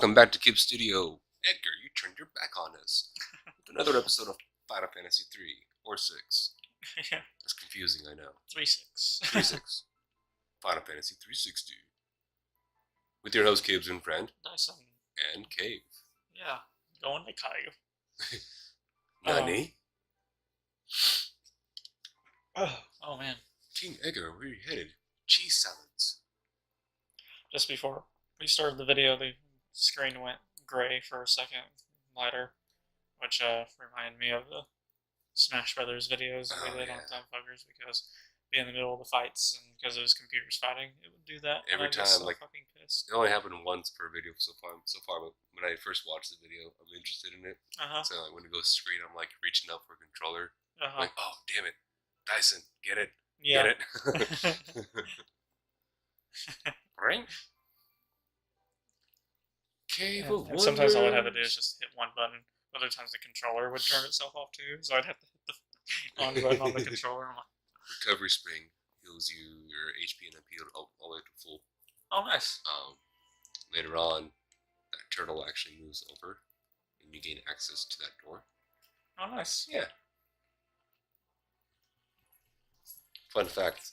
Welcome back to Kibbs Studio. Edgar, you turned your back on us with another episode of Final Fantasy 3 or 6. Yeah, That's confusing, I know. 3-6. 3-6. Final Fantasy 360. With your host, Kibbs and friend, Dyson. and Cave. Yeah, going to Cave. Nani? Oh man. King Edgar, where are you headed? Cheese salads. Just before we started the video, the screen went gray for a second, lighter, which reminded me of the Smash Brothers videos we did on Thumb Phuckers, because being in the middle of the fights and because it was computers fighting, it would do that. Every and time, so like, fucking pissed. It only happened once per video so far, but when I first watched the video, I'm interested in it. So like, when it goes screen, I'm like reaching up for a controller. Like, oh, damn it. Dyson, get it? Yeah. Get it? Right? Cave of and sometimes all I'd have to do is just hit one button. Other times the controller would turn itself off too, so I'd have to hit the on button on the controller. I'm like, Recovery Spring heals you your HP and MP all the way to full. oh, nice. Later on, that turtle actually moves over, and you gain access to that door. Oh, nice. Yeah. Fun fact,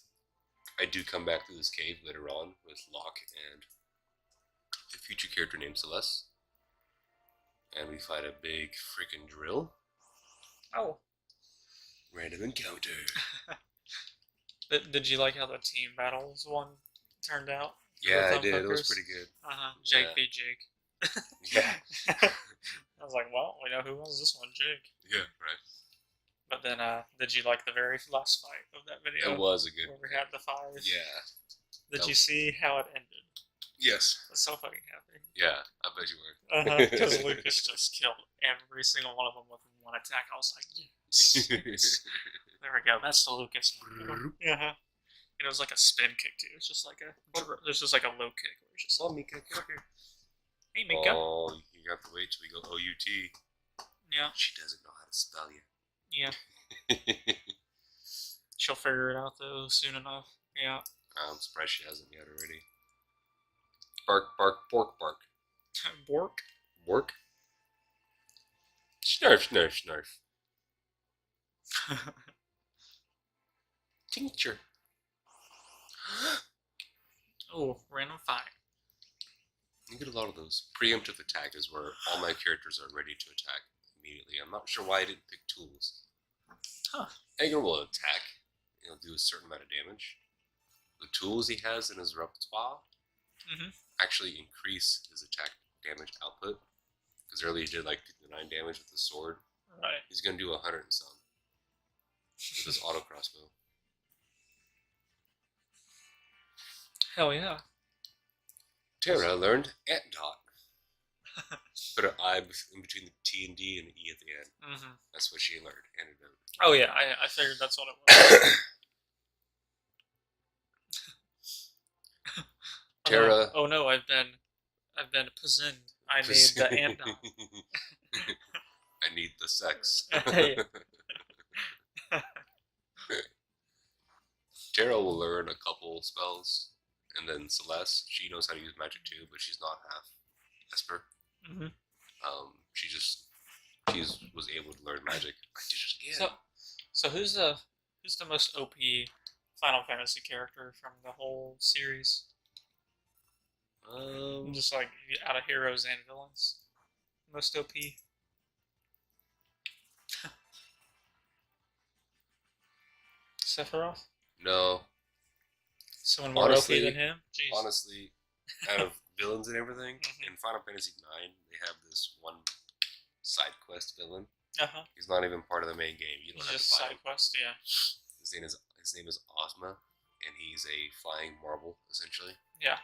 I do come back to this cave later on with Locke and a future character named Celeste. And we fight a big freaking drill. Oh. Random encounter. Did you like how the team battles one turned out? Yeah, I did. It was pretty good. Jake v. Jake. Yeah. I was like, well, we know who wins this one, Jake. Yeah, right. But then, did you like the very last fight of that video? It was a good where we had the five. Yeah. Did you see how it ended? Yes. I was so fucking happy. Yeah, I bet you were. Because Lucas just killed every single one of them with one attack. I was like, yes. There we go. That's the Lucas. And it was like a spin kick too. It's just like there's just like a low kick where it's just oh, Mika, get here. Hey, Mika. Oh, you have to wait till we go OUT. Yeah. She doesn't know how to spell you. Yeah. She'll figure it out though soon enough. Yeah. I'm surprised she hasn't yet already. Bark, bark, bork, bark. Bork? Bork? Snarf, snarf, snarf. Tincture. Oh, random fight. You get a lot of those. Preemptive attack is where all my characters are ready to attack immediately. I'm not sure why I didn't pick tools. Edgar will attack. He'll do a certain amount of damage. The tools he has in his repertoire actually increase his attack damage output. Because earlier he did like 59 damage with the sword. Right. He's going to do 100 and some with his auto crossbow. Hell yeah. Terra learned Ant Dot. Put an I in between the T and D and the E at the end. That's what she learned. Antidote. Oh yeah, I figured that's what it was. Terra. Oh no, I've been poisoned. I need the ant dot. I need the sex. Terra will learn a couple spells, and then Celeste, she knows how to use magic too, but she's not half Esper. She was able to learn magic. I did it again. So who's the most OP Final Fantasy character from the whole series? Just like out of heroes and villains, most OP. Sephiroth? No. Someone more OP than him? Jeez. Honestly, out of villains and everything, in Final Fantasy IX, they have this one side quest villain. He's not even part of the main game. You don't have to fight him. Quest, yeah. His name is Ozma, and he's a flying marble, essentially. Yeah.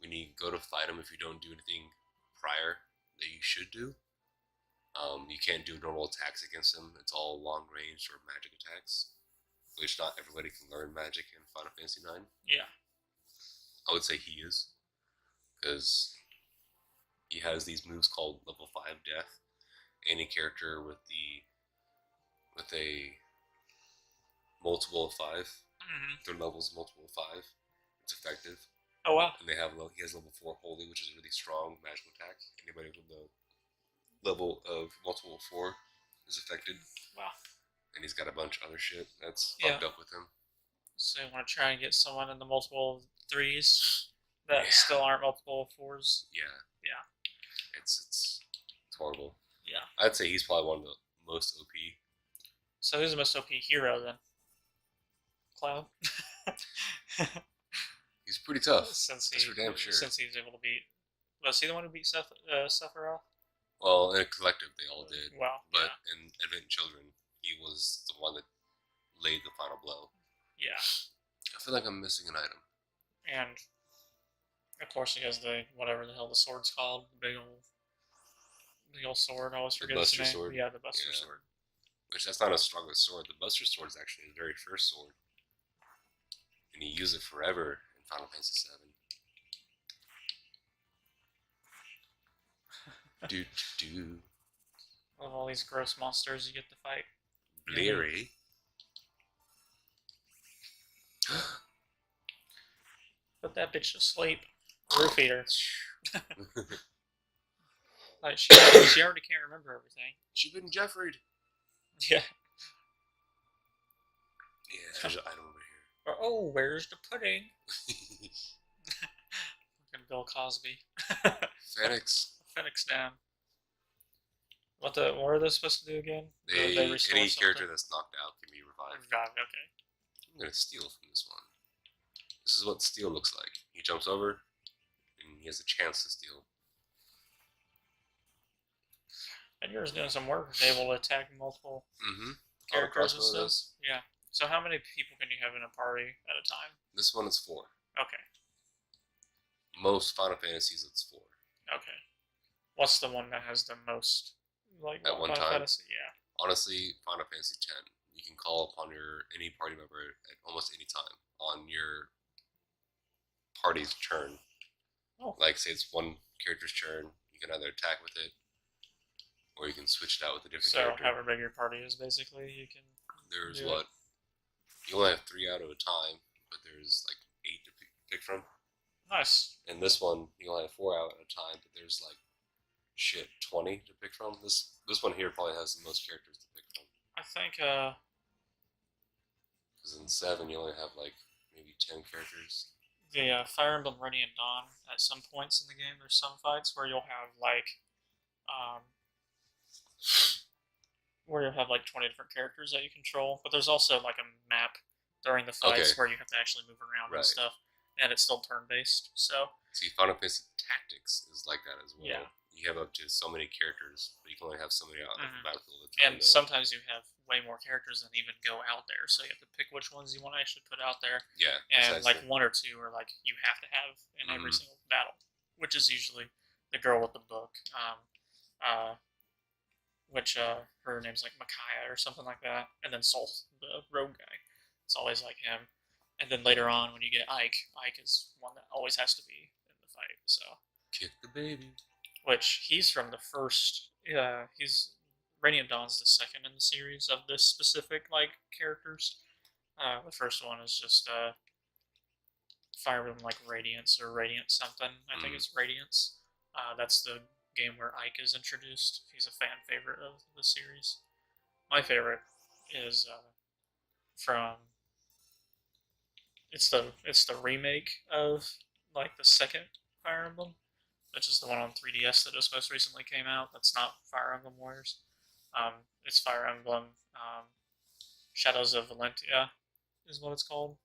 When you go to fight him, if you don't do anything prior that you should do, you can't do normal attacks against him. It's all long range or magic attacks, which not everybody can learn magic in Final Fantasy IX. Yeah. I would say he is, because he has these moves called level 5 death. Any character with a multiple of 5, their level's multiple of 5, it's effective. Oh wow. And he has level 4 holy, which is a really strong magical attack. Anybody with the level of multiple 4 is affected. Wow. And he's got a bunch of other shit that's Yeah. fucked up with him. So you want to try and get someone in the multiple 3s that still aren't multiple 4s. Yeah. Yeah. It's horrible. Yeah. I'd say he's probably one of the most OP. So who's the most OP hero then? Cloud. He's pretty tough. Since That's for damn sure. Since he was able to beat, was he the one who beat Sephiroth? Well, in a collective, they all did. Well, but in Advent Children, he was the one that laid the final blow. Yeah. I feel like I'm missing an item. And of course, he has the whatever the hell the sword's called, the big old sword. I always forget its name. Sword. Yeah, the Buster Sword. Which that's not a strongest sword. The Buster Sword is actually his very first sword, and he used it forever in Final Fantasy VII. do. Of all these gross monsters you get to fight. Bleary. Put that bitch to sleep. Roof eater. Like she already can't remember everything. She's been Jeffrey'd. Yeah. Yeah, there's an item over here. Oh, where's the pudding? Fucking Bill Cosby. Phoenix. Phoenix down. What are they supposed to do again? Any character that's knocked out can be revived. Okay. I'm gonna steal from this one. This is what steal looks like. He jumps over, and he has a chance to steal. And yours doing some work, able to attack multiple characters and stuff. Yeah. So how many people can you have in a party at a time? This one is 4. Okay. Most Final Fantasies, it's 4. Okay. What's the one that has the most, like, at one Final time? Fantasy? Yeah. Honestly, Final Fantasy X. You can call upon any party member at almost any time on your party's turn. Oh. Like, say it's one character's turn, you can either attack with it, or you can switch it out with a different character. So, however big your party is, basically, you can. There's what? You only have 3 out at a time, but there's like 8 to pick from. Nice. And this one, you only have 4 out at a time, but there's like 20 to pick from. This one here probably has the most characters to pick from. I think. Because in 7, you only have like maybe 10 characters. The Fire Emblem Radiant Dawn. At some points in the game, there's some fights where you'll have like. Where you'll have like 20 different characters that you control, but there's also like a map during the fights where you have to actually move around and stuff, and it's still turn-based. So see, Final Fantasy Tactics is like that as well. Yeah. You have up to so many characters, but you can only have so many out on the battlefield. And sometimes you have way more characters than even go out there, so you have to pick which ones you want to actually put out there. Yeah. And like 1 or 2 are like you have to have in every single battle, which is usually the girl with the book. Which her name's like Micaiah or something like that, and then Sol, the rogue guy. It's always like him. And then later on, when you get Ike is one that always has to be in the fight. So kick the baby. Which he's from the first. He's Radiant Dawn's the second in the series of this specific like characters. The first one is just Fire Emblem like Radiance or Radiant something. I think it's Radiance. That's the game where Ike is introduced. He's a fan favorite of the series. My favorite is from it's the remake of like the second Fire Emblem, which is the one on 3DS that just most recently came out. That's not Fire Emblem Warriors. It's Fire Emblem Shadows of Valentia is what it's called.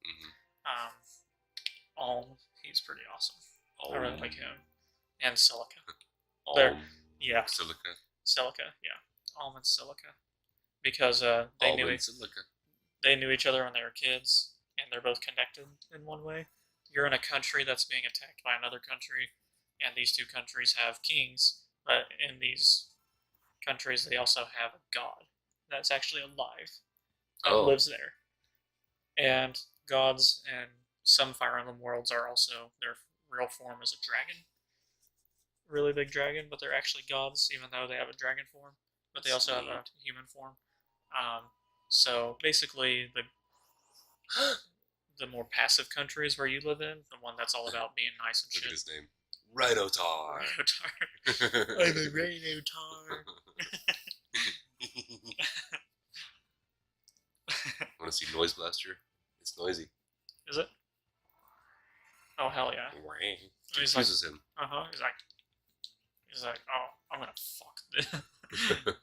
He's pretty awesome. I really like him. And Celica. Celica, yeah. Almond Celica. Because they knew each other when they were kids, and they're both connected in one way. You're in a country that's being attacked by another country, and these 2 countries have kings, but in these countries they also have a god that's actually alive that lives there. And gods and some Fire Emblem worlds are also, their real form is a dragon. Really big dragon, but they're actually gods, even though they have a dragon form. But they also have a human form. So basically, the more passive countries where you live in, the one that's all about being nice and Look shit. at his name. Rhinotar. Rhinotar. I'm a Rhinotar. Want to see Noise Blaster? It's noisy. Is it? Oh hell yeah! It He's confuses him. He's like, oh, I'm gonna fuck this. I'm gonna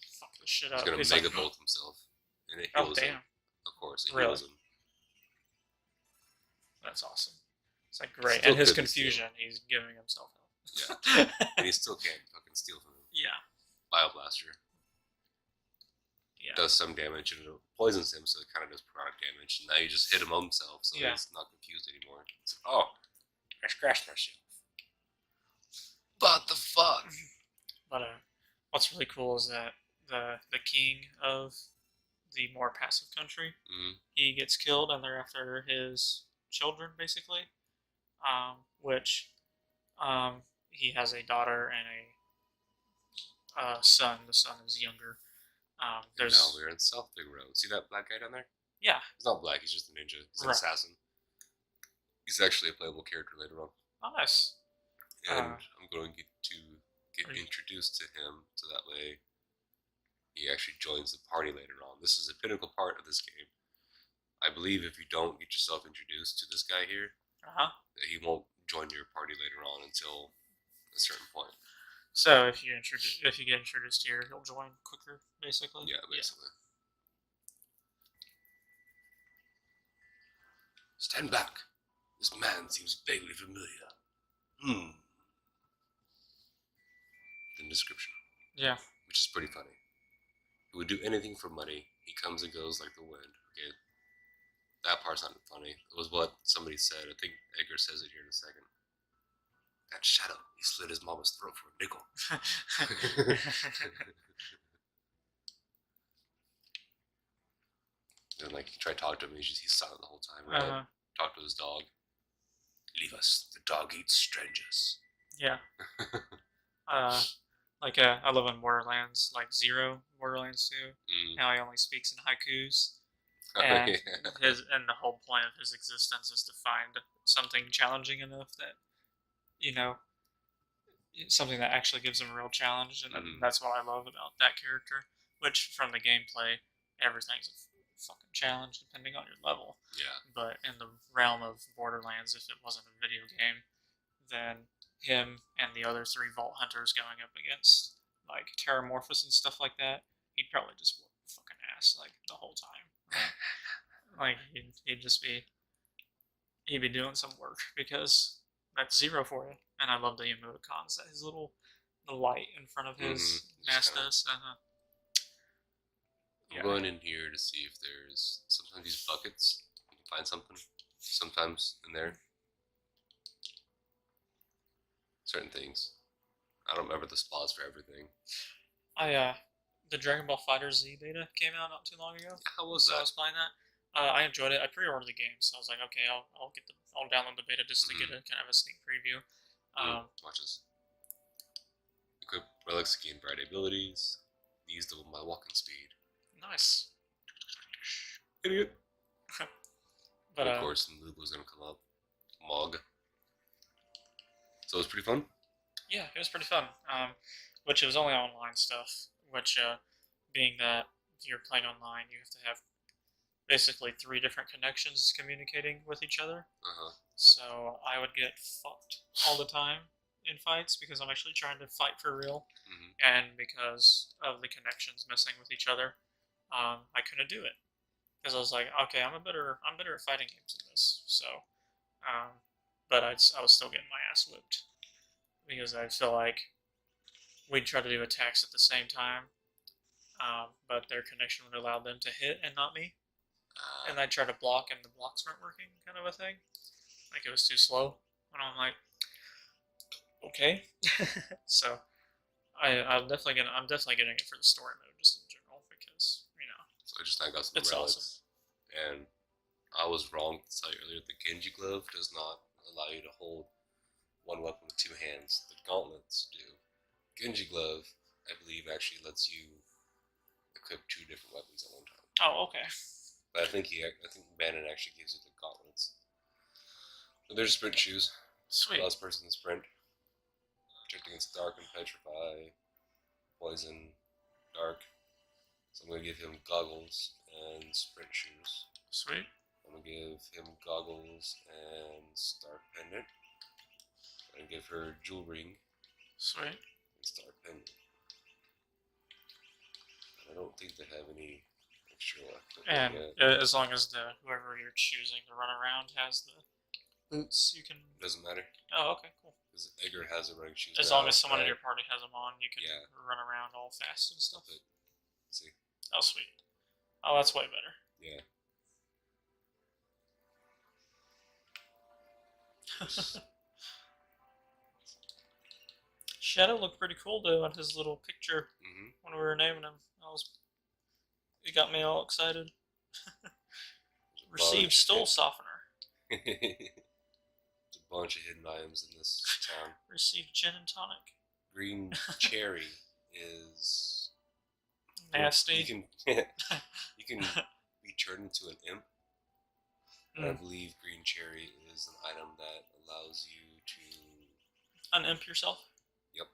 fuck this shit up. He's gonna mega bolt himself, and it heals him. Of course, it heals him. That's awesome. It's like great, and his confusion, he's giving himself help. Yeah, and he still can't fucking steal from him. Yeah. Bioblaster. Yeah. Does some damage and it poisons him, so it kind of does product damage. And now you just hit him himself, so he's not confused anymore. It's like, oh, I scratched myself. What the fuck? But what's really cool is that the king of the more passive country, he gets killed, and they're after his children, basically. Which he has a daughter and a son. The son is younger. Now we're in South Big Road. See that black guy down there? Yeah. He's not black, he's just a ninja. He's an assassin. He's actually a playable character later on. Oh, nice. And I'm going to get introduced to him, so that way he actually joins the party later on. This is a pinnacle part of this game. I believe if you don't get yourself introduced to this guy here, he won't join your party later on until a certain point. So if you get introduced here, he'll join quicker, basically. Yeah, basically. Yeah. Stand back. This man seems vaguely familiar. The description. Yeah. Which is pretty funny. He would do anything for money. He comes and goes like the wind. Okay. That part's not funny. It was what somebody said. I think Edgar says it here in a second. That shadow, he slit his mama's throat for a nickel. And like, you try to talk to him, he's silent the whole time. Right? Talk to his dog. Leave us. The dog eats strangers. Yeah. I live in Borderlands, like Zero, Borderlands 2. Now he only speaks in haikus. And and the whole point of his existence is to find something challenging enough that, something that actually gives him a real challenge, and that's what I love about that character. Which, from the gameplay, everything's a fucking challenge depending on your level. Yeah. But in the realm of Borderlands, if it wasn't a video game, then him and the other 3 Vault Hunters going up against, like, Terramorphous and stuff like that, he'd probably just whoop fucking ass, like, the whole time. Like, he'd be doing some work, because that's Zero for you. And I love the emoticons that the light in front of his mask does. I'm going in here to see if there's, sometimes these buckets, you can find something, sometimes in there. Certain things. I don't remember the spots for everything. The Dragon Ball FighterZ beta came out not too long ago. How was that? I was playing that. I enjoyed it. I pre-ordered the game, so I was like, okay, I'll download the beta just to get a kind of a sneak preview. Watch this. Equip relics to gain variety abilities. These double my walking speed. Nice. Idiot. But of course, Lugo's gonna come up. Mog. So it was pretty fun? Yeah, it was pretty fun. Which it was only online stuff. Which, being that you're playing online, you have to have basically 3 different connections communicating with each other. So I would get fucked all the time in fights because I'm actually trying to fight for real, and because of the connections messing with each other, I couldn't do it because I was like, okay, I'm better at fighting games than this. So, but I was still getting my ass whipped because I feel like we'd try to do attacks at the same time, but their connection would allow them to hit and not me. And I'd try to block, and the blocks weren't working, kind of a thing. Like, it was too slow. And I'm like, okay. So, I'm definitely getting it for the story mode, just in general, because, So I got some it's relics. awesome. And I was wrong to tell you earlier, the Genji Glove does not allow you to hold one weapon with 2 hands. The gauntlets do. Genji Glove, I believe, actually lets you equip 2 different weapons at one time. Oh, okay. But I think Bannon actually gives you the gauntlets. But there's sprint shoes. Sweet. Allows person to sprint. Protect against dark and petrify, poison, dark. So I'm gonna give him goggles and sprint shoes. Sweet. I'm gonna give him goggles and star pendant. And give her jewel ring. Sweet. And star pendant. I don't think they have any extra left. And as long as whoever you're choosing to run around has the boots, you can. Doesn't matter. Oh, okay, cool. Because Edgar has the running shoes. As long as someone in your party has them on, you can run around all fast and stuff. Let's see. Oh, sweet. Oh, that's way better. Yeah. Shadow looked pretty cool though on his little picture when we were naming him. It got me all excited. Received stool softener. There's a bunch of hidden items in this town. Received gin and tonic. Green cherry is nasty. You can be turned into an imp. And I believe green cherry is an item that allows you to unimp yourself. Yep.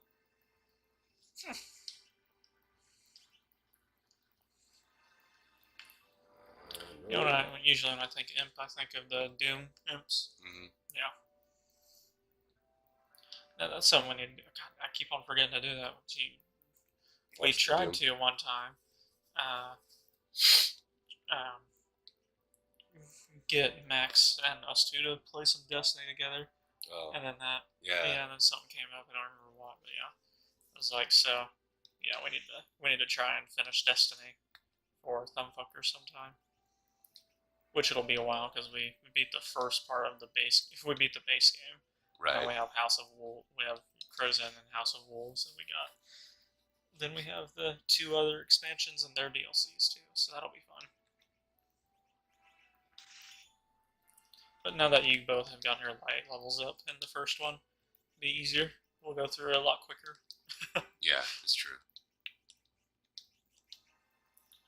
You know, usually when I think imp, I think of the Doom imps. Yeah. That's something we need to do. God, I keep on forgetting to do that. We tried to one time. Get Max and us two to play some Destiny together. Oh. And then yeah, and then something came up. I don't remember what, but yeah. I was like, so, yeah, we need to try and finish Destiny for Thumb Phuckers sometime. Which it'll be a while because we beat the first part of the base. If we beat the base game, right? And we have we have Crow's End and House of Wolves, and then we have the 2 other expansions and their DLCs too. So that'll be fun. But now that you both have gotten your light levels up in the first one, it'll be easier. We'll go through it a lot quicker. Yeah, it's true.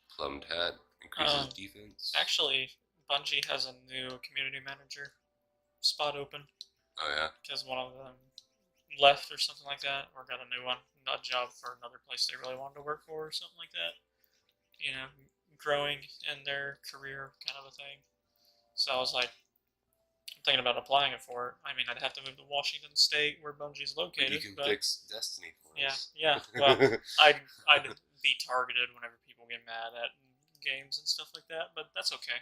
Plumbed hat increases defense. Actually, Bungie has a new community manager spot open. Oh yeah. Because one of them left or something like that, or got a new one, a job for another place they really wanted to work for, or something like that. You know, growing in their career kind of a thing. So I was like, thinking about applying it for it. I mean, I'd have to move to Washington State, where Bungie's located. But you can fix Destiny for us. Yeah. Well, I'd be targeted whenever people get mad at games and stuff like that, but that's okay.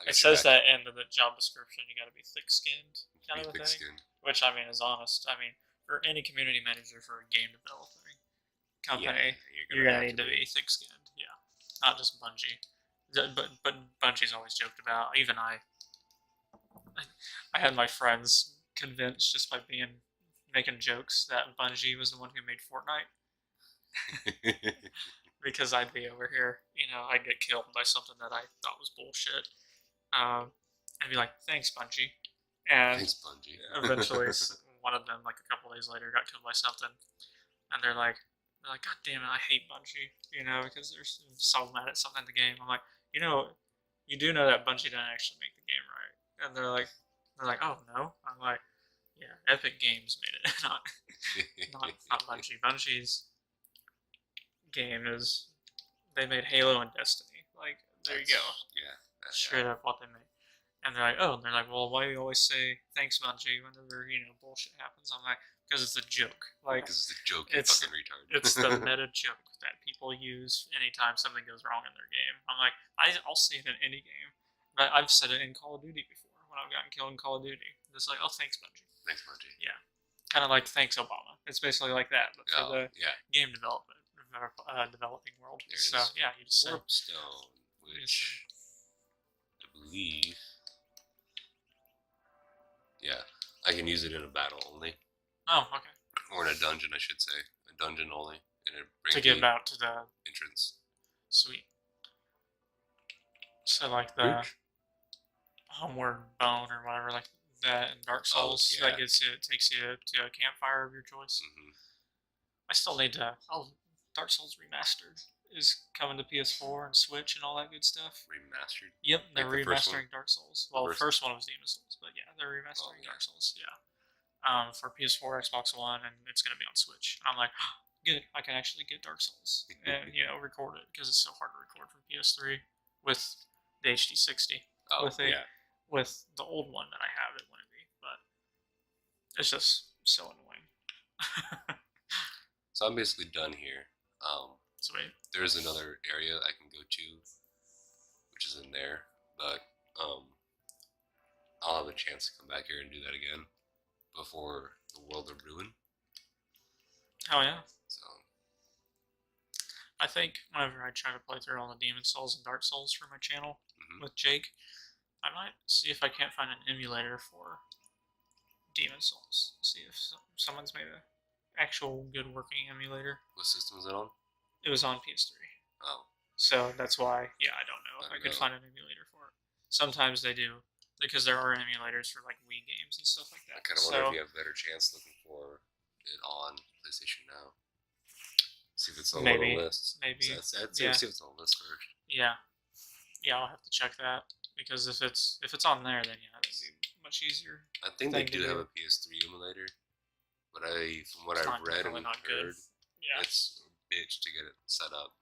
It says that in the job description, you got to be thick-skinned, kind of a thing. Which, I mean, is honest. I mean, for any community manager for a game developing company, you're gonna need to be thick-skinned. Yeah, not just Bungie. But Bungie's always joked about. Even I had my friends convinced just by making jokes that Bungie was the one who made Fortnite. Because I'd be over here, I'd get killed by something that I thought was bullshit. I'd be like, thanks, Bungie. And thanks, Bungie. Eventually, one of them, like a couple days later, got killed by something. And they're like, God damn it, I hate Bungie, because they're so mad at something in the game. I'm like, you do know that Bungie didn't actually make the game, right? And they're like, oh no. I'm like, yeah, Epic Games made it, not Bungie. Bungie's game is, they made Halo and Destiny. Like, there you go. Yeah. Straight up what they made. And they're like, well, why do you always say thanks, Bungie, whenever, bullshit happens? I'm like, because it's a joke. Like, because it's a joke, you fucking retard. It's the meta joke that people use anytime something goes wrong in their game. I'm like, I'll say it in any game. But I've said it in Call of Duty before, when I've gotten killed in Call of Duty. It's like, oh, thanks, Bungie. Thanks, Bungie. Yeah. Kind of like thanks, Obama. It's basically like that, but for the game developing world. So, yeah, you just say... Warpstone, which I believe... Yeah, I can use it in a battle only. Oh, okay. Or in a dungeon, I should say. A dungeon only. And it brings to get out to the... entrance. Sweet. So, like the Homeward Bone or whatever, like that in Dark Souls, that takes you to a campfire of your choice. I still need to... Dark Souls Remastered. is coming to PS4 and Switch and all that good stuff. Remastered. Yep, they're Like the first remastering Dark Souls. Well, the first one was Demon Souls, but yeah, they're remastering Dark Souls. Yeah, for PS4, Xbox One, and it's gonna be on Switch. And I'm like, good, I can actually get Dark Souls and record it because it's so hard to record from PS3 with the HD60. Oh, with with the old one that I have, it wouldn't be, but it's just so annoying. So I'm basically done here. Sweet. There's another area I can go to, which is in there, but I'll have a chance to come back here and do that again before the world of ruin. Oh yeah. So I think whenever I try to play through all the Demon Souls and Dark Souls for my channel with Jake, I might see if I can't find an emulator for Demon Souls. See if someone's made an actual good working emulator. what system is it on? It was on PS3. Oh, So that's why, I don't know if I could find an emulator for it. Sometimes they do, because there are emulators for like Wii games and stuff like that. I kind of wonder if you have a better chance looking for it on PlayStation Now. See if it's on one of the lists. Maybe. See if it's on the list first. Yeah, I'll have to check that, because if it's on there, then that'd be much easier. I think they do have a PS3 emulator, but from what I've read and heard, it's a bitch to get it set up.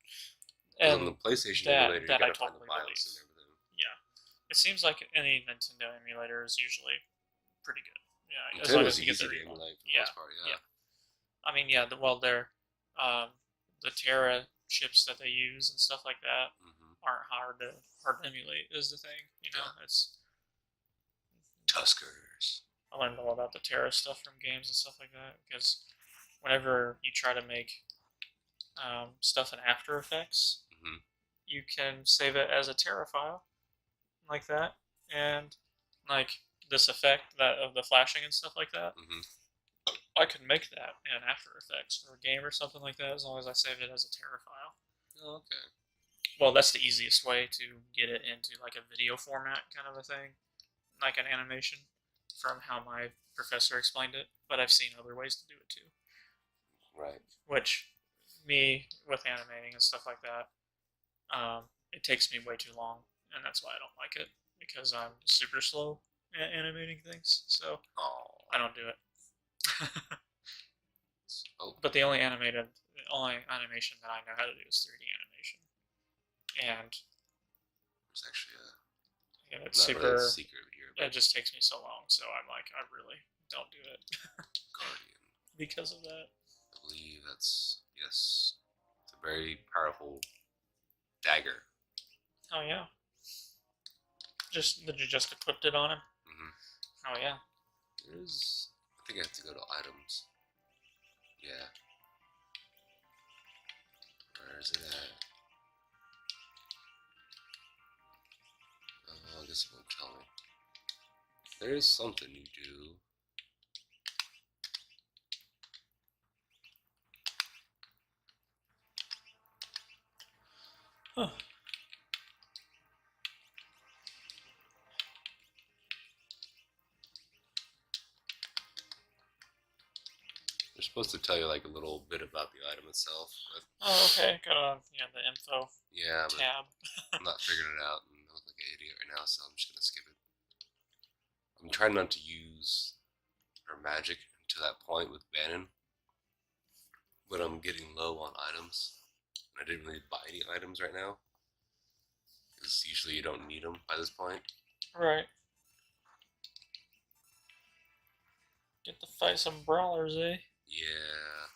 And on the PlayStation emulator, you gotta find the BIOS and everything. Yeah, it seems like any Nintendo emulator is usually pretty good. Yeah, as long as you get the emulate for the most part. Yeah. I mean, they're the Terra chips that they use and stuff like that aren't hard to emulate. Is the thing, it's Tuskers. I learned all about the Terra stuff from games and stuff like that, because whenever you try to make stuff in After Effects, you can save it as a Terra file like that, and like this effect that of the flashing and stuff like that. I can make that in After Effects for a game or something like that, as long as I save it as a Terra file. Oh, okay. Well, that's the easiest way to get it into like a video format kind of a thing, like an animation, from how my professor explained it. But I've seen other ways to do it too. Right. Which, me with animating and stuff like that, it takes me way too long, and that's why I don't like it, because I'm super slow at animating things. So I don't do it. But the only animation that I know how to do is 3D animation, and it's actually it's super really a secret here. It just takes me so long, so I'm like, I really don't do it. Guardian. Because of that. I believe it's a very powerful dagger. Oh yeah. Did you just equipped it on him? Oh yeah. I think I have to go to items. Yeah. Where is it at? Oh, I guess it won't tell me. There is something you do. Huh. They're supposed to tell you like a little bit about the item itself. But oh, okay. Got the info tab. I'm not figuring it out, and I look like an idiot right now, so I'm just gonna skip it. I'm trying not to use her magic to that point with Bannon, but I'm getting low on items. I didn't really buy any items right now, because usually you don't need them by this point. Right. Get to fight some brawlers, eh? Yeah.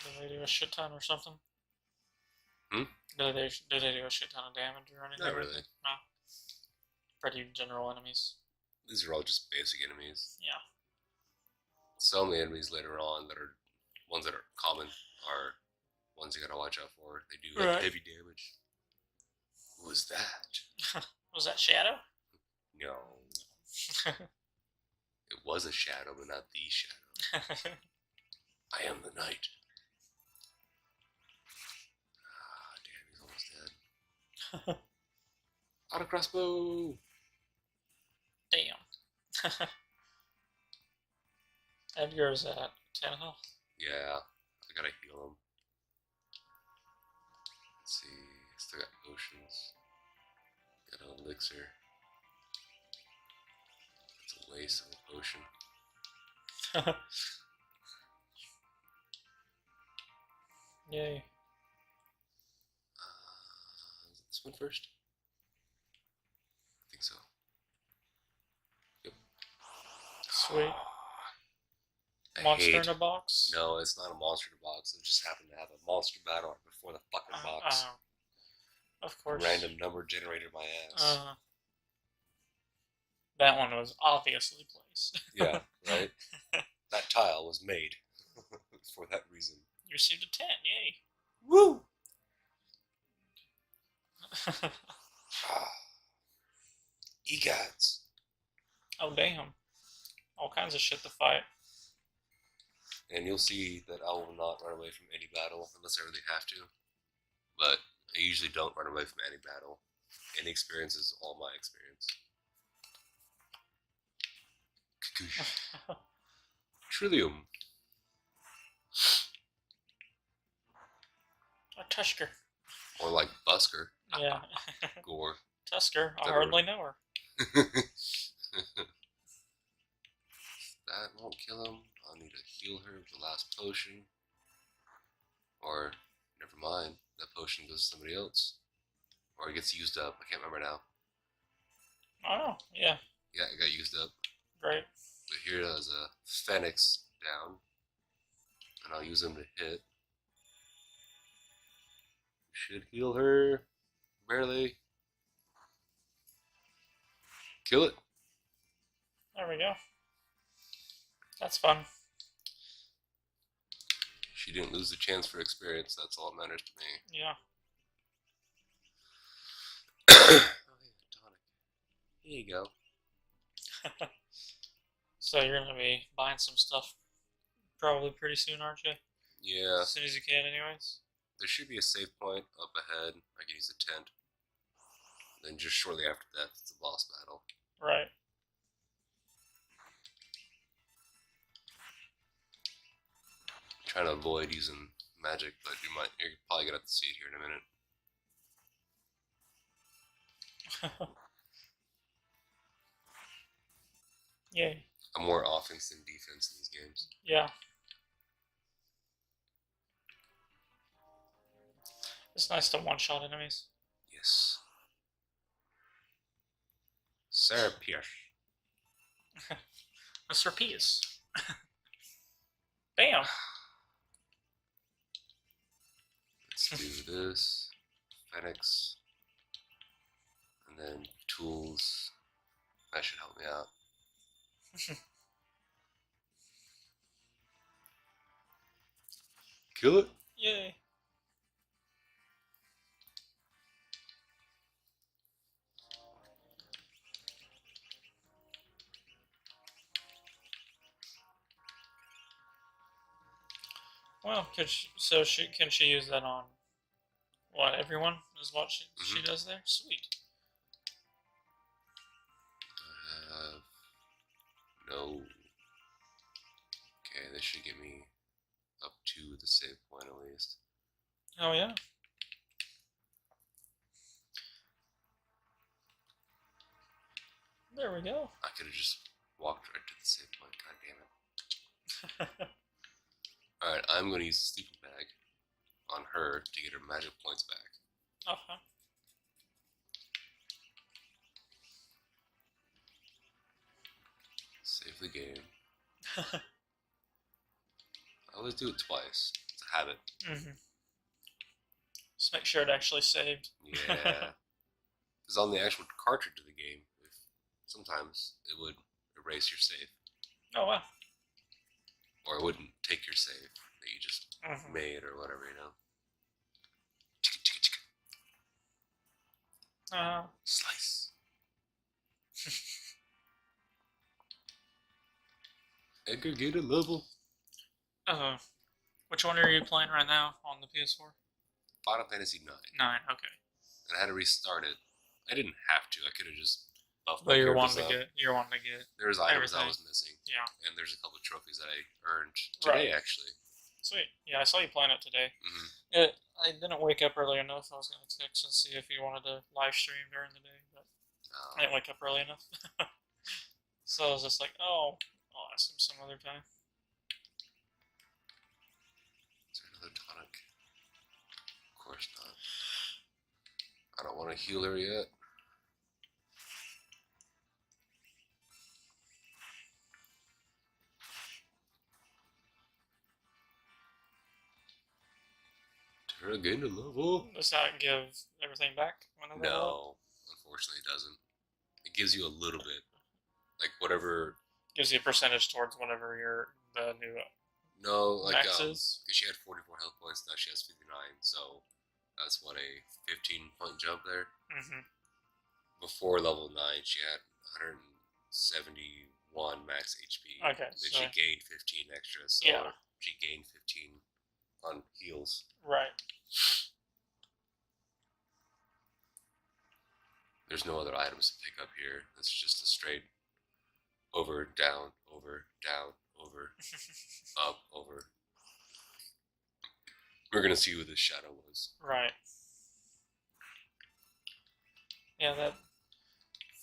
Did they do a shit ton or something? Hmm? Did they do a shit ton of damage or anything? Not really. No. Pretty general enemies. These are all just basic enemies. Yeah. Some of the enemies later on that are ones that are common are ones you gotta watch out for. They do like heavy damage. Who was that? Was that Shadow? No. It was a shadow, but not the shadow. I am the knight. Ah, damn, he's almost dead. Auto crossbow! Damn. Edgar's at 10 health. Yeah, I gotta heal him. Potions. Got an elixir. It's a waste of a potion. Yay. Is this one first? I think so. Yep. Sweet. I Monster hate... in a box? No, it's not a monster in a box. It just happened to have a monster battle right before the fucking box. Of course. Random number generated my ass. That one was obviously placed. Yeah, right? That tile was made for that reason. You received a 10, yay. Woo! Egods. Oh, damn. All kinds of shit to fight. And you'll see that I will not run away from any battle unless I really have to. But I usually don't run away from any battle. Any experience is all my experience. Trillium. A Tusker. Or like Busker. Yeah. Gore. Tusker, I hardly know her. That won't kill him. I'll need to heal her with the last potion. Or, never mind, that potion goes to somebody else. Or it gets used up. I can't remember now. Oh, yeah. Yeah, it got used up. Great. But here it is a Phoenix down. And I'll use him to hit. Should heal her. Barely. Kill it. There we go. That's fun. She didn't lose the chance for experience. That's all that matters to me. Yeah. Oh, yeah, tonic. Here you go. So you're going to be buying some stuff probably pretty soon, aren't you? Yeah. As soon as you can, anyways. There should be a save point up ahead. I can use a tent. Then just shortly after that, it's the boss battle. Right. I'm trying to avoid using magic, but you're probably gonna have to see it here in a minute. Yay. I'm more offense than defense in these games. Yeah. It's nice to one-shot enemies. Yes. Sir Pierce. Mr. Peas. Bam. Let's do this. Phoenix. And then tools. That should help me out. Kill it. Yay. Well, can she use that on what, everyone is what she does there? Sweet. No. Okay, this should get me up to the save point at least. Oh yeah. There we go. I could have just walked right to the save point, god damn it. Alright, I'm going to use the sleeping bag on her to get her magic points back. Okay. Save the game. I always do it twice. It's a habit. Just make sure it actually saved. Yeah. Because on the actual cartridge of the game, sometimes it would erase your save. Oh wow. Or it wouldn't take your save that you just made or whatever, you know. Chicka. Slice. Edgar gated level. Which one are you playing right now on the PS4? Final Fantasy 9. 9, okay. And I had to restart it. I didn't have to. I could have just buffed But my you're characters wanting to up. get There's items I everything. was missing. Yeah. And there's a couple of trophies that I earned today, Right. actually. Sweet. Yeah, I saw you playing it today. Mm-hmm. I didn't wake up early enough. I was going to text and see if you wanted to live stream during the day, but I didn't wake up early enough. So I was just like, oh, I'll ask him some other time. Is there another tonic? Of course not. I don't want to heal her yet. Turn again to level. Does that give everything back when I level up? No, unfortunately it doesn't. It gives you a little bit. Like whatever. Gives you a percentage towards whatever the new No, like max is. because she had 44 health points, now she has 59, so that's what, a 15-point jump there. Mm-hmm. Before level 9, she had 171 max HP. Okay, Then so she gained 15 extra, so yeah. she gained 15 on heals. Right. There's no other items to pick up here. It's just a straight over, down, over, down, over, up, over. We're gonna see who this shadow was. Right. Yeah, that.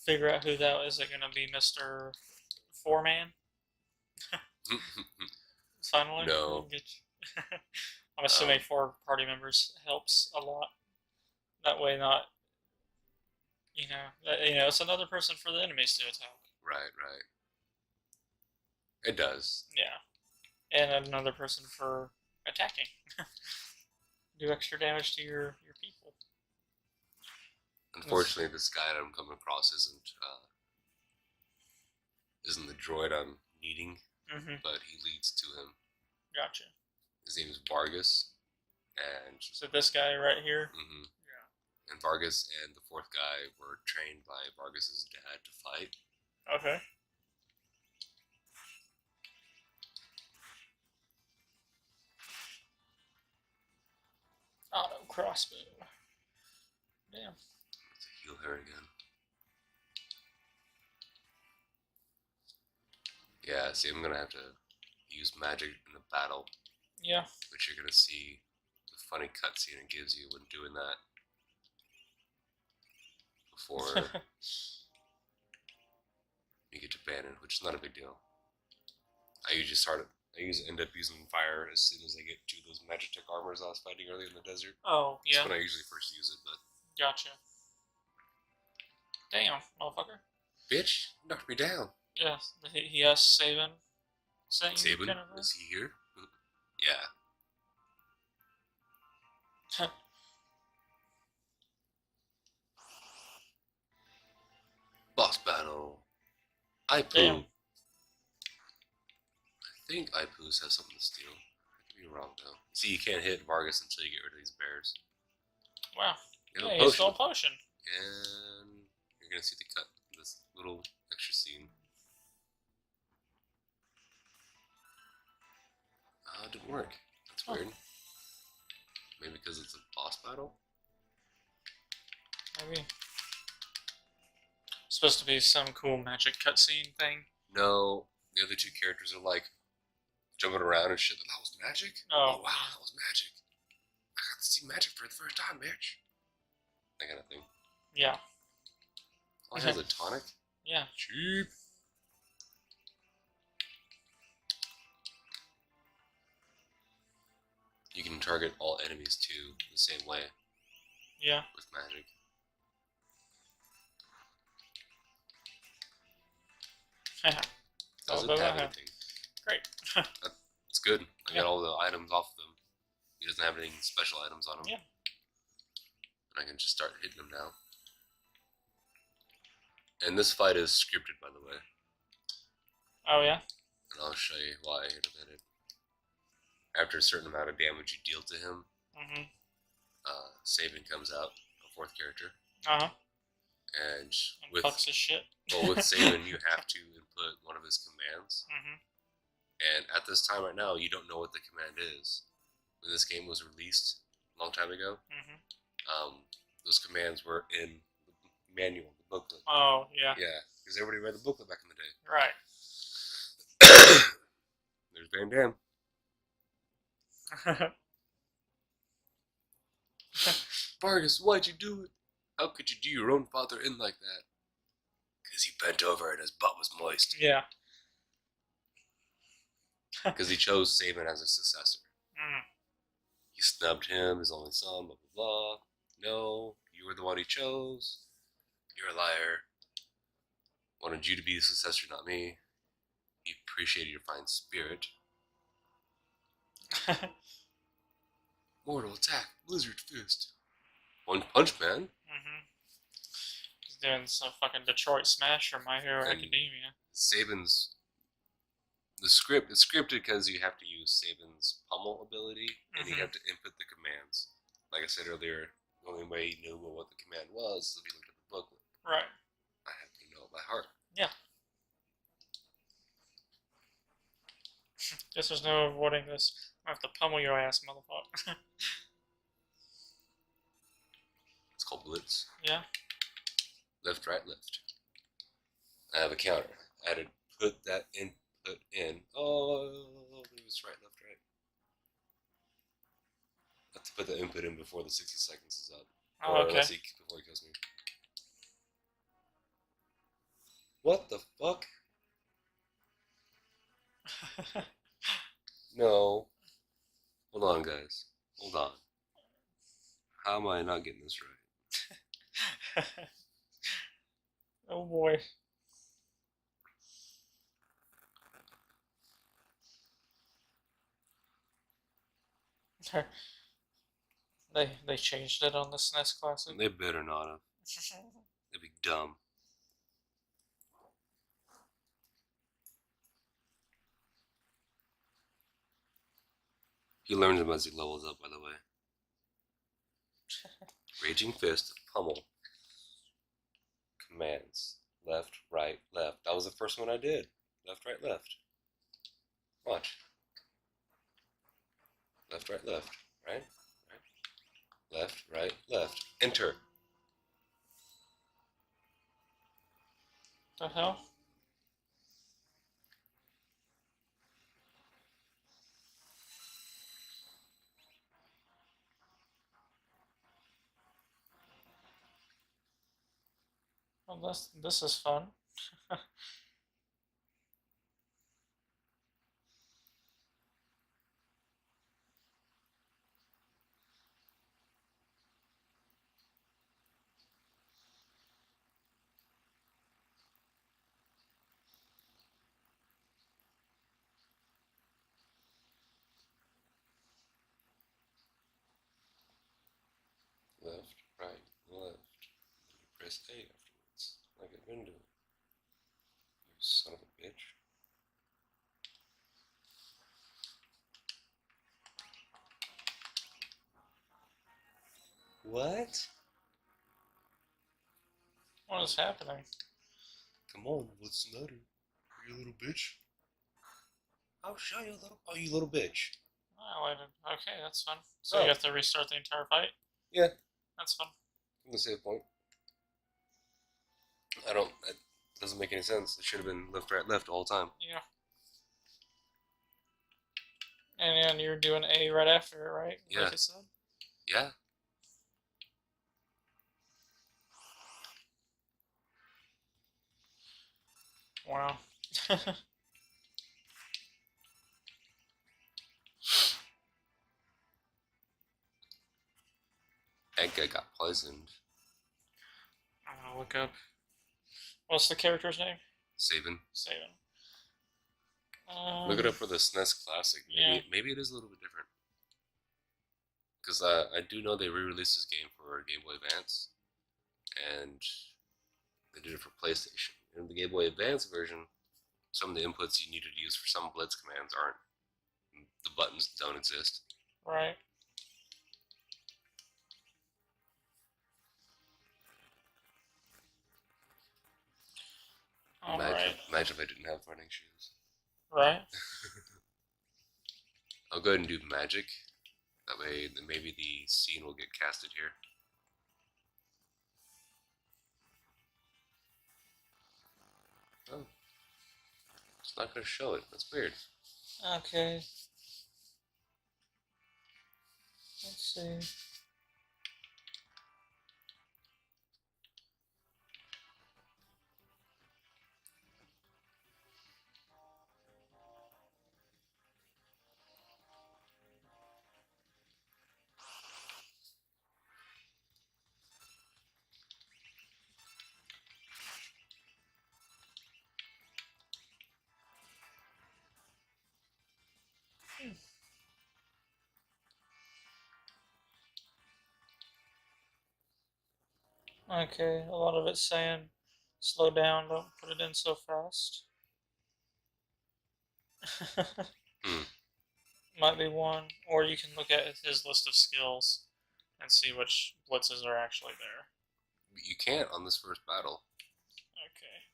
Figure out who that is. Is it gonna be Mr. Four-Man? Finally? No. I'm assuming 4 party members helps a lot. That way, not. It's another person for the enemies to attack. Right. It does. Yeah. And another person for attacking. Do extra damage to your people. Unfortunately, this guy that I'm coming across isn't the droid I'm needing, but he leads to him. Gotcha. His name is Vargas, and so this guy right here. Yeah. And Vargas and the 4th guy were trained by Vargas's dad to fight. Okay. Auto crossbow. Damn. Let's heal her again. Yeah, see, I'm gonna have to use magic in the battle. Yeah. Which you're gonna see the funny cutscene it gives you when doing that. Before you get to Bannon, which is not a big deal. I usually end up using fire as soon as I get to those Magitech armors I was fighting earlier in the desert. Oh, yeah. That's when I usually first use it, but... Gotcha. Damn, motherfucker. Bitch, knocked me down. Yeah, he has Sabin. Sabin? Is he here? Yeah. Boss battle. Ipu. Damn. I think Ipu's have something to steal. I could be wrong though. See, you can't hit Vargas until you get rid of these bears. Wow. Yeah, he stole a potion. And you're gonna see this little extra scene. It didn't work. That's weird. Maybe because it's a boss battle? Maybe. It's supposed to be some cool magic cutscene thing. No, the other 2 characters are like jumping around and shit. That was magic? Oh, wow, that was magic. I got to see magic for the first time, bitch. That kind of thing. Yeah. Oh, it has a tonic? Yeah. Cheap. You can target all enemies too, the same way. Yeah. With magic. Doesn't have anything. Great. That's good. I got all the items off of him. He doesn't have any special items on him. Yeah. And I can just start hitting him now. And this fight is scripted, by the way. Oh, yeah? And I'll show you why in a minute. After a certain amount of damage you deal to him, Sabin comes out, a 4th character. And with fucks his shit. Well, with Sabin, you have to input one of his commands. And at this time right now, you don't know what the command is. When this game was released a long time ago, those commands were in the manual, the booklet. Oh, yeah. Yeah, because everybody read the booklet back in the day. Right. There's Van Damme. Vargas, why'd you do it? How could you do your own father in like that? Because he bent over and his butt was moist. Yeah. Because he chose Saban as his successor. Mm. He snubbed him, his only son, blah, blah, blah. No, you were the one he chose. You're a liar. Wanted you to be the successor, not me. He appreciated your fine spirit. Mortal attack, Blizzard Fist. One Punch Man. Mm-hmm. He's doing some fucking Detroit Smash or My Hero Academia. Saban's the script is scripted because you have to use Saban's pummel ability and you have to input the commands. Like I said earlier, the only way you knew what the command was is if you looked at the booklet. Right. I have to know it by heart. Yeah. Guess there's no avoiding this. I have to pummel your ass, motherfucker. It's called Blitz. Yeah. Left, right, left. I have a counter. I had to put that input in. Oh, it was right, left, right. I have to put the input in before the 60 seconds is up. Oh, okay. Before he kills me. What the fuck? No. Hold on, guys. Hold on. How am I not getting this right? Oh boy. They changed it on the SNES Classic. They better not have. They'd be dumb. He learns them as he levels up, by the way. Raging Fist, Pummel. Commands. Left, right, left. That was the first one I did. Left, right, left. Watch. Left, right, left. Right, right. Left, right, left. Enter. The hell? Well, this is fun. Left, right, left. Press A afterwards, like I've been doing. You son of a bitch. What? What is happening? Come on, what's the matter? You little bitch? I'll show you, you little bitch. Oh, I didn't. Okay, that's fun. So you have to restart the entire fight? Yeah. That's fun. I'm gonna save point. That doesn't make any sense. It should have been left, right, left all the time. Yeah. And you're doing A right after it, right? Yeah. Like I said? Yeah. Wow. That guy got poisoned. I'm gonna look up. What's the character's name? Saban. Saban. Look it up for the SNES Classic. Maybe it is a little bit different. Because I do know they re-released this game for Game Boy Advance, and they did it for PlayStation. In the Game Boy Advance version, some of the inputs you needed to use for some Blitz commands aren't. The buttons don't exist. Right. Imagine if I didn't have running shoes. Right. I'll go ahead and do magic. That way, maybe the scene will get casted here. Oh. It's not going to show it. That's weird. Okay. see. Okay, a lot of it's saying slow down, don't put it in so fast. Might be one, or you can look at his list of skills and see which blitzes are actually there. You can't on this first battle. Okay.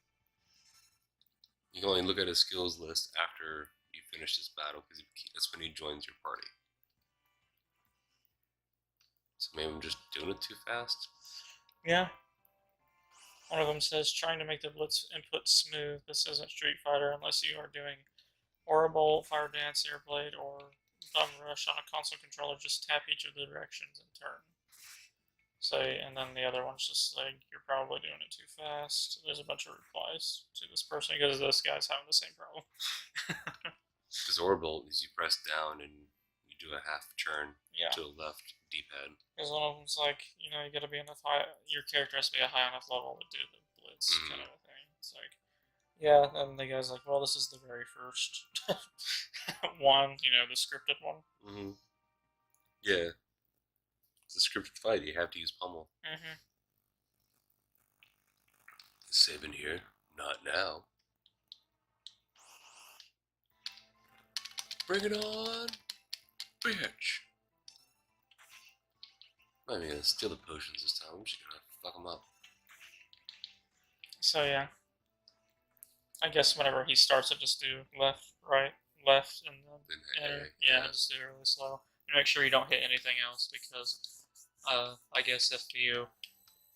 You can only look at his skills list after you finish this battle, because that's when he joins your party. So maybe I'm just doing it too fast? Yeah. One of them says, trying to make the blitz input smooth. This isn't Street Fighter unless you are doing Horrible, Fire Dance, Air Blade, or Thumb Rush on a console controller. Just tap each of the directions and turn. So, and then the other one's just like, you're probably doing it too fast. There's a bunch of replies to this person because this guy's having the same problem. Because orbital is you press down and you do a half turn to the left D-pad. Because one of them's like, you know, you gotta be enough high, your character has to be a high enough level to do the blitz kind of a thing. It's like, yeah, and the guy's like, well, this is the very first one, you know, the scripted one. Yeah. It's a scripted fight, you have to use pummel. Save in here. Not now. Bring it on, bitch. I'm not gonna steal the potions this time. I'm just gonna fuck them up. So yeah, I guess whenever he starts it, just do left, right, left, and then enter. Yeah, just do it really slow. And make sure you don't hit anything else, because I guess if you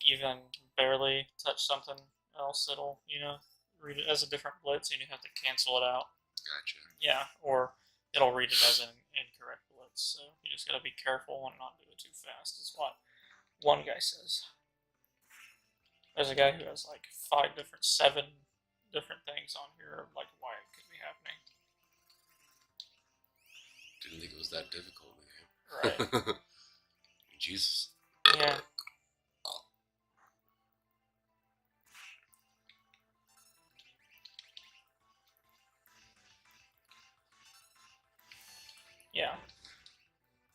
even barely touch something else, it'll, you know, read it as a different blitz, and you have to cancel it out. Gotcha. Yeah, or it'll read it as an incorrect blitz. So you just gotta be careful and not do it too fast. Is what one guy says. There's a guy who has like 7 different things on here of like why it could be happening. Didn't think it was that difficult, man. Right. Jesus. Yeah. Yeah.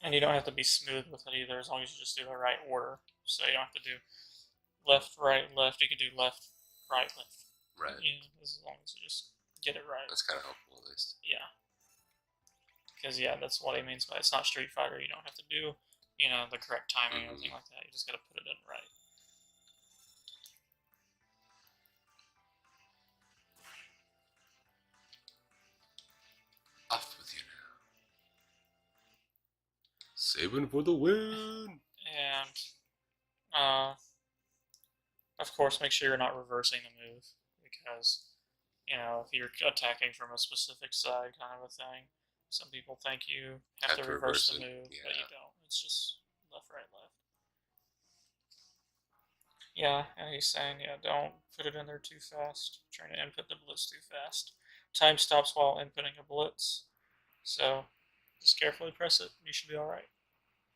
And you don't have to be smooth with it either, as long as you just do the right order. So you don't have to do left, right, left. You could do left, right, left. Right. Yeah, as long as you just get it right. That's kind of helpful, at least. Yeah. Because, yeah, that's what he means by it's not Street Fighter. You don't have to do, you know, the correct timing or anything like that. You just gotta put it in right. Off with you now. Saving for the win! And, of course, make sure you're not reversing the move, because, you know, if you're attacking from a specific side kind of a thing, some people think you have to reverse the move, but you don't. It's just left, right, left. Yeah, and he's saying, yeah, don't put it in there too fast. Trying to input the blitz too fast. Time stops while inputting a blitz, so just carefully press it. You should be alright.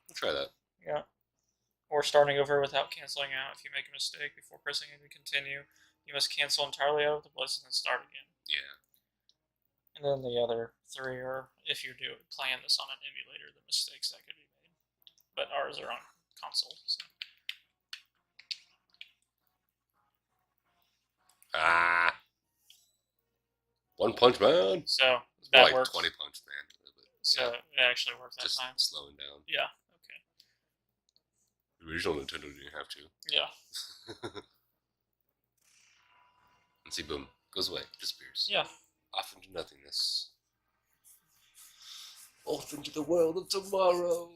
We'll try that. Yeah. Or starting over without canceling out. If you make a mistake before pressing in to continue, you must cancel entirely out of the blitz and then start again. Yeah. And then the other 3 are, if you're playing this on an emulator, the mistakes that could be made. But ours are on console, so. One Punch Man! So, that like worked. 20 Punch Man. So, it actually worked that just time. Just slowing down. Yeah, okay. The original Nintendo didn't have to. Yeah. And see, boom. Goes away. Disappears. Yeah. Off into nothingness. Off into the world of tomorrow.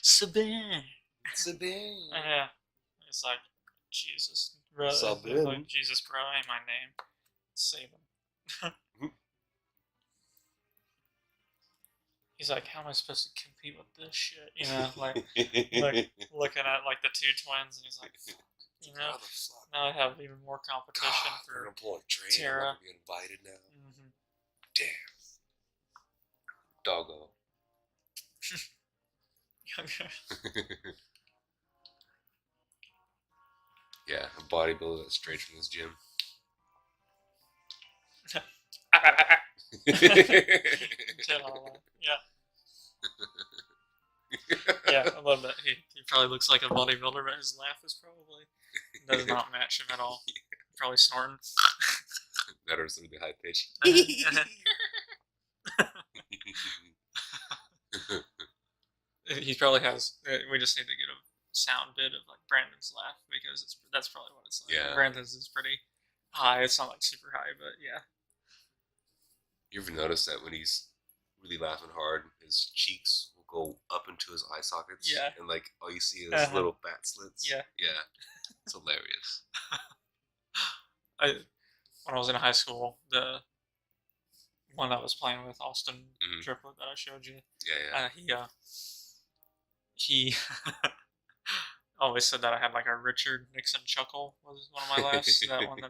Sabine. Sabine. Yeah. It's like, Jesus. Bro, Sabine. like, Jesus, bro, ain't my name. Save him. he's like, how am I supposed to compete with this shit? You know, like looking at like the two twins, and he's like, fuck, you know, now I have even more competition God, for we're gonna pull a train. Tara. I'm gonna be invited now. Mm-hmm. Damn. Doggo. Yeah, a bodybuilder that's straight from his gym. Yeah. Yeah, I love that. He probably looks like a bodybuilder, but his laugh is probably does not match him at all. Probably snorting. That or something high pitch. He probably has. We just need to get a sound bit of like Brandon's laugh because that's probably what it's like. Yeah. Brandon's is pretty high. It's not like super high, but yeah. You ever notice that when he's really laughing hard, his cheeks will go up into his eye sockets? Yeah. And like all you see is little bat slits? Yeah. Yeah. It's hilarious. When I was in high school, the one I was playing with, Austin Triplet that I showed you. Yeah. He always said that I had like a Richard Nixon chuckle was one of my laughs. That one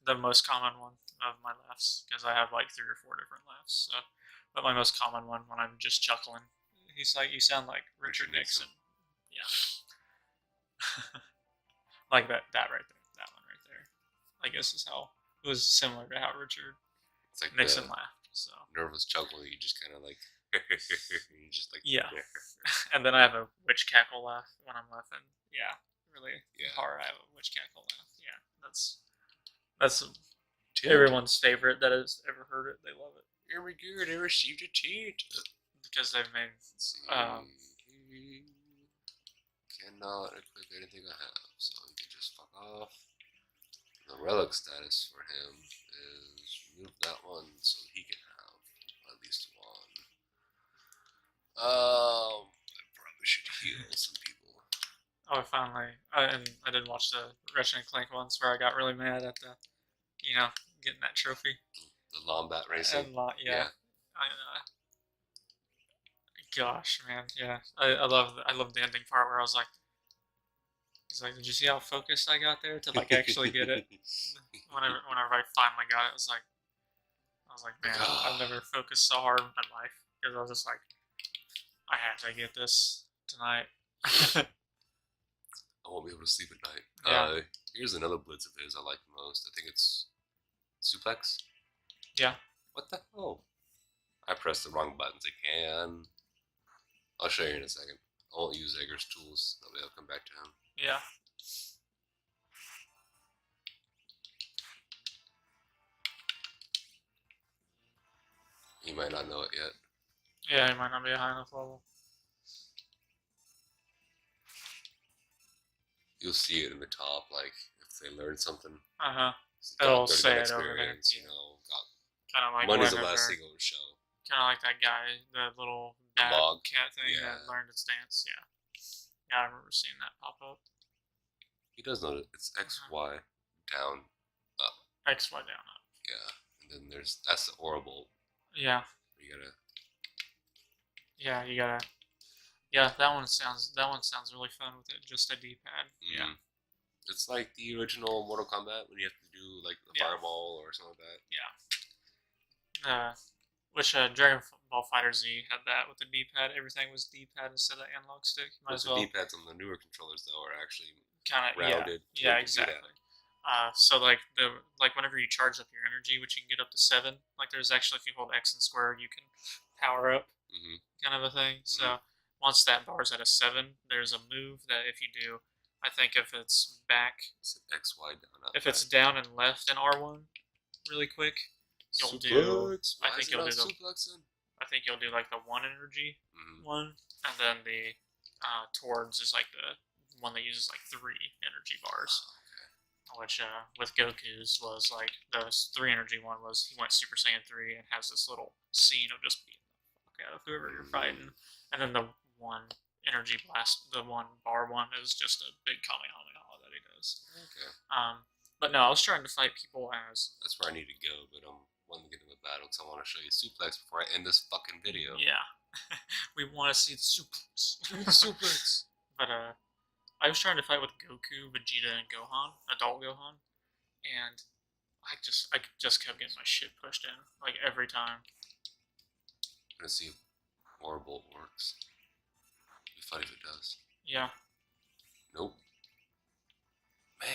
the most common one of my laughs, because I have like 3 or 4 different laughs. So, but my most common one when I'm just chuckling, he's like, "You sound like Richard Nixon." Yeah. Like that right there. That one right there. I guess is how it was similar to how Richard It's like Nixon laughed. So nervous chuckle. You just kind of like, you just like yeah. And then I have a witch cackle laugh when I'm laughing. Yeah, really hard. I have a witch cackle laugh. Yeah, that's everyone's favorite that has ever heard it. They love it. Very good. I received a treat. Because they've made. Cannot equip anything I have, so he can just fuck off. The relic status for him is remove that one so he can have at least one. I probably should heal some people. Oh, finally. And I did watch the Ratchet and Clank ones where I got really mad at the, getting that trophy. The Lombat racing. Yeah. Gosh, man, yeah. I love the ending part where I was like, he's like, did you see how focused I got there to like actually get it? Whenever I finally got it, I was like, man, I've never focused so hard in my life, because I was just like, I have to get this tonight. I won't be able to sleep at night. Yeah. Here's another blitz of his I like the most. I think it's Suplex. Yeah. What the hell? I pressed the wrong buttons again. I'll show you in a second. I won't use Egger's tools. That way I'll come back to him. Yeah. He might not know it yet. Yeah, he might not be a high enough level. You'll see it in the top, like, if they learn something. It'll say it over there. Kind of like money's the last thing it'll show. Kind of like that guy, the little bad cat thing that learned its dance. Yeah, I remember seeing that pop up. He does know that it's X, Y, down, up. X, Y, down, up. Yeah, and then that's the horrible. Yeah. You gotta. Yeah, that one sounds really fun with it. Just a D-pad. Yeah. It's like the original Mortal Kombat when you have to do like the fireball or something like that. Yeah. Which Dragon Ball Fighter Z had that with the D-pad. Everything was D-pad instead of analog stick. Might as well. The D-pads on the newer controllers though are actually kind of rounded. Yeah, exactly. So like whenever you charge up your energy, which you can get up to 7, like there's actually, if you hold X and square, you can power up, kind of a thing. So once that bar's at a 7, there's a move that if you do, I think if it's back, X, Y, down, up. If it's down and left in R1, really quick, you'll do. I think you'll do like the 1 energy one, and then the towards is like the one that uses like 3 energy bars. Which with Goku's was like the 3 energy one was he went Super Saiyan 3 and has this little scene of just beating the fuck out of whoever you're fighting, and then the 1 energy blast, the 1 bar one is just a big Kamehameha that he does. Okay. But no, I was trying to fight people as. That's where I need to go, but I'm wanting to get into a battle because I want to show you suplex before I end this fucking video. Yeah. We want to see the suplex. Suplex. But I was trying to fight with Goku, Vegeta, and Gohan, adult Gohan, and I just kept getting my shit pushed in like every time. I'm gonna see if Horrible works. It'd be funny if it does. Yeah. Nope. Man.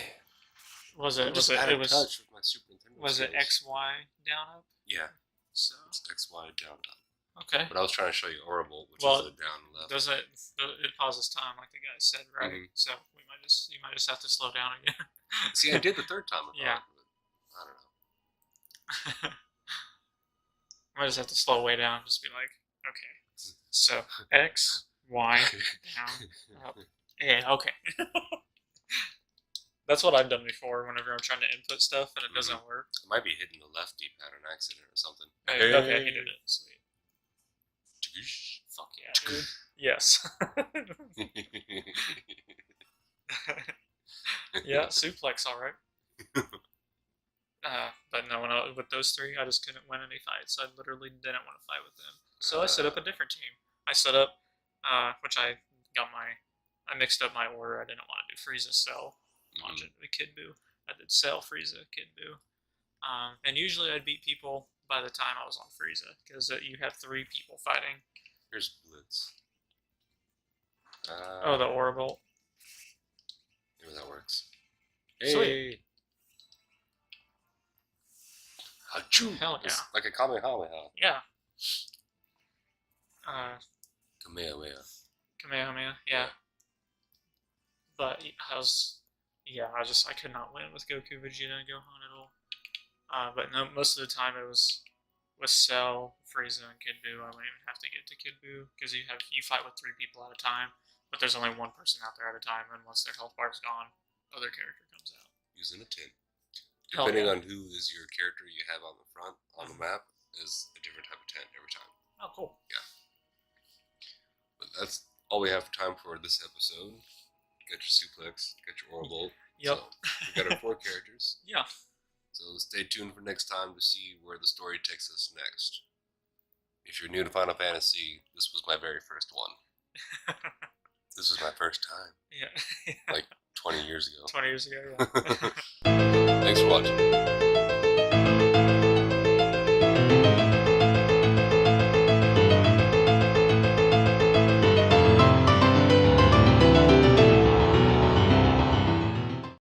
Was it? Was out of touch with my Super Nintendo Was it skills. XY down up? Yeah. So It's XY down up. okay. But I was trying to show you Horrible, which Well, is a down left. It pauses time, like the guy said, right? Mhm. So you might just have to slow down again. See, I did the third time. Yeah. But I don't know. I might just have to slow way down. Just be like, okay. So X, Y, down, up. Yeah, okay. That's what I've done before. Whenever I'm trying to input stuff and it doesn't work. I might be hitting the left D-pad on accident or something. Okay, he did it. Sweet. Tsh. Fuck yeah, dude. Yes. Yeah, suplex, all right. But no, with those three, I just couldn't win any fights. I literally didn't want to fight with them. So I set up a different team. I set up, which I mixed up my order. I didn't want to do Frieza, Cell, Majin, Kid Buu. I did Cell, Frieza, Kid Buu. And usually I'd beat people by the time I was on Frieza, because you have 3 people fighting. Here's Blitz. Oh, the Aura Bolt. Maybe that works. Sweet. Hey! Achoo! Hell yeah. It's like a Kamehameha. Yeah. Kamehameha. Kamehameha, yeah. But I could not win with Goku, Vegeta, and Gohan at all. But no, most of the time it was with Cell, Frieza, and Kid Buu. I wouldn't even have to get to Kid Buu because you fight with 3 people at a time, but there's only 1 person out there at a time, and once their health bar is gone, other character comes out. Using a 10. Hell Depending yeah. on who is your character you have on the front on the map is a different type of 10 every time. Oh, cool. Yeah. But that's all we have time for this episode. Get your suplex, get your Aura Bolt. Yep. So we got our 4 characters. Yeah. So stay tuned for next time to see where the story takes us next. If you're new to Final Fantasy, this was my very first one. This was my first time. Yeah. Like 20 years ago. 20 years ago, yeah. Thanks for watching.